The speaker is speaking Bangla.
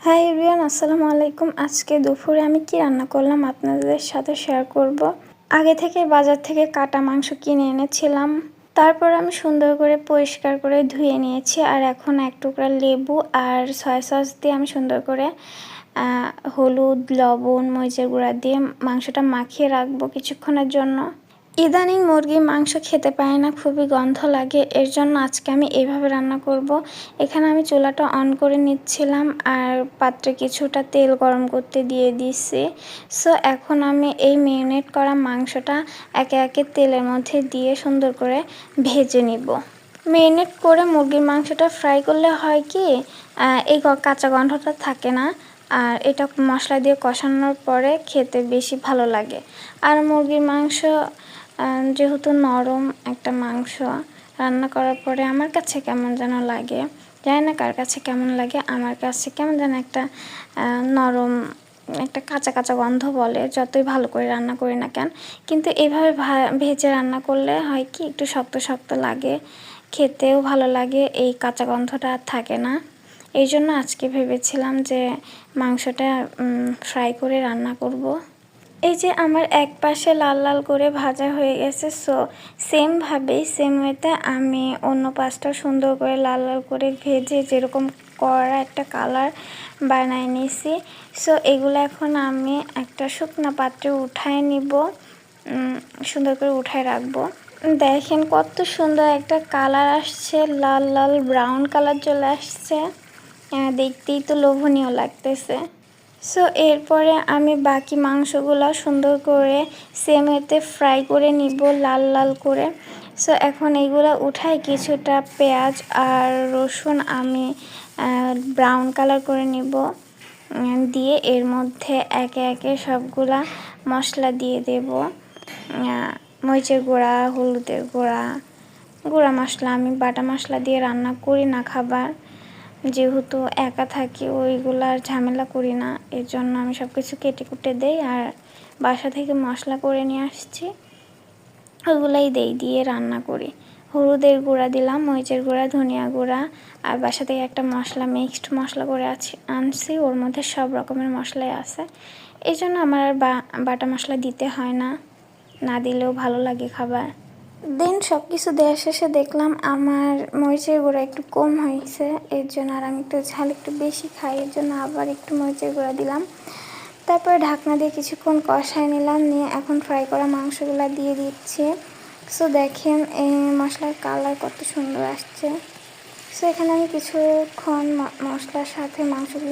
হাই এভরিওয়ান, আসসালামু আলাইকুম। আজকে দুপুরে আমি কি রান্না করলাম আপনাদের সাথে শেয়ার করব। আগে থেকে বাজার থেকে কাটা মাংস কিনে এনেছিলাম। তারপর আমি সুন্দর করে পরিষ্কার করে ধুয়ে নিয়েছি। আর এখন এক টুকরা লেবু আর সয়া সস দিয়ে আমি সুন্দর করে হলুদ, লবণ, মরিচের গুঁড়া দিয়ে মাংসটা মাখিয়ে রাখবো কিছুক্ষণের জন্য। ইদানিং মুরগির মাংস খেতে পারি না, খুবই গন্ধ লাগে। এর জন্য আজকে আমি এইভাবে রান্না করব। এখানে আমি চুলাটা অন করে নিচ্ছিলাম আর পাত্রে কিছুটা তেল গরম করতে দিয়ে দিচ্ছি। সো এখন আমি এই ম্যারিনেট করা মাংসটা একে একে তেলের মধ্যে দিয়ে সুন্দর করে ভেজে নিব। ম্যারিনেট করে মুরগির মাংসটা ফ্রাই করলে হয় কি, এই কাঁচা গন্ধটা থাকে না। আর এটা মশলা দিয়ে কষানোর পরে খেতে বেশি ভালো লাগে। আর মুরগির মাংস যেহেতু নরম একটা মাংস, রান্না করার পরে আমার কাছে কেমন যেন লাগে, জানি না কার কাছে কেমন লাগে। আমার কাছে কেমন যেন একটা নরম, একটা কাঁচা কাঁচা গন্ধ বলে, যতই ভালো করে রান্না করি না কেন। কিন্তু এইভাবে ভেজে রান্না করলে হয় কি, একটু শক্ত শক্ত লাগে, খেতেও ভালো লাগে, এই কাঁচা গন্ধটা আর থাকে না। এই জন্য আজকে ভেবেছিলাম যে মাংসটা ফ্রাই করে রান্না করব। এই যে আমার এক পাশে লাল লাল করে ভাজা হয়ে গেছে। সো সেম ওয়েতে আমি অন্য পাশটা সুন্দর করে লাল লাল করে ভেজে যেরকম কড়া একটা কালার বানায় নিয়েছি। সো এগুলো এখন আমি একটা শুকনো পাত্রে উঠায় নিব, সুন্দর করে উঠায় রাখবো। দেখেন কত সুন্দর একটা কালার আসছে, লাল লাল ব্রাউন কালার চলে আসছে, দেখতেই তো লোভনীয় লাগতেছে। সো এরপরে আমি বাকি মাংসগুলো সুন্দর করে সেম ওয়েতে ফ্রাই করে নিব লাল লাল করে। সো এখন এইগুলো উঠাই কিছুটা পেঁয়াজ আর রসুন আমি ব্রাউন কালার করে নিব, দিয়ে এর মধ্যে একে একে সবগুলা মশলা দিয়ে দেব। মরিচের গুঁড়া, হলুদের গুঁড়া, গুঁড়া মশলা, আমি বাটা মশলা দিয়ে রান্না করি না খাবার, যেহেতু একা থাকি ওইগুলার ঝামেলা করি না। এর জন্য আমি সব কিছু কেটে কুটে দেই আর বাসা থেকে মশলা করে নিয়ে আসছি, ওইগুলাই দিয়ে রান্না করি। হলুদের গুঁড়া দিলাম, মরিচের গুঁড়া, ধনিয়া গুঁড়া, আর বাসা থেকে একটা মশলা মিক্সড মশলা করে আনছি, ওর মধ্যে সব রকমের মশলাই আছে। এই জন্য আমার আর বাটা মশলা দিতে হয় না, না দিলেও ভালো লাগে খাবার। দেন সব কিছু দেওয়া শেষে দেখলাম আমার মরিচের গুঁড়া একটু কম হয়েছে, এর জন্য আর আমি একটু ঝাল একটু বেশি খাই, এর জন্য আবার একটু মরিচের গুঁড়া দিলাম। তারপরে ঢাকনা দিয়ে কিছুক্ষণ কষায় নিলাম, নিয়ে এখন ফ্রাই করা মাংসগুলো দিয়ে দিচ্ছি। সো দেখেন এই মশলার কালার কত সুন্দর আসছে। সো এখানে আমি কিছুক্ষণ মশলার সাথে মাংসগুলো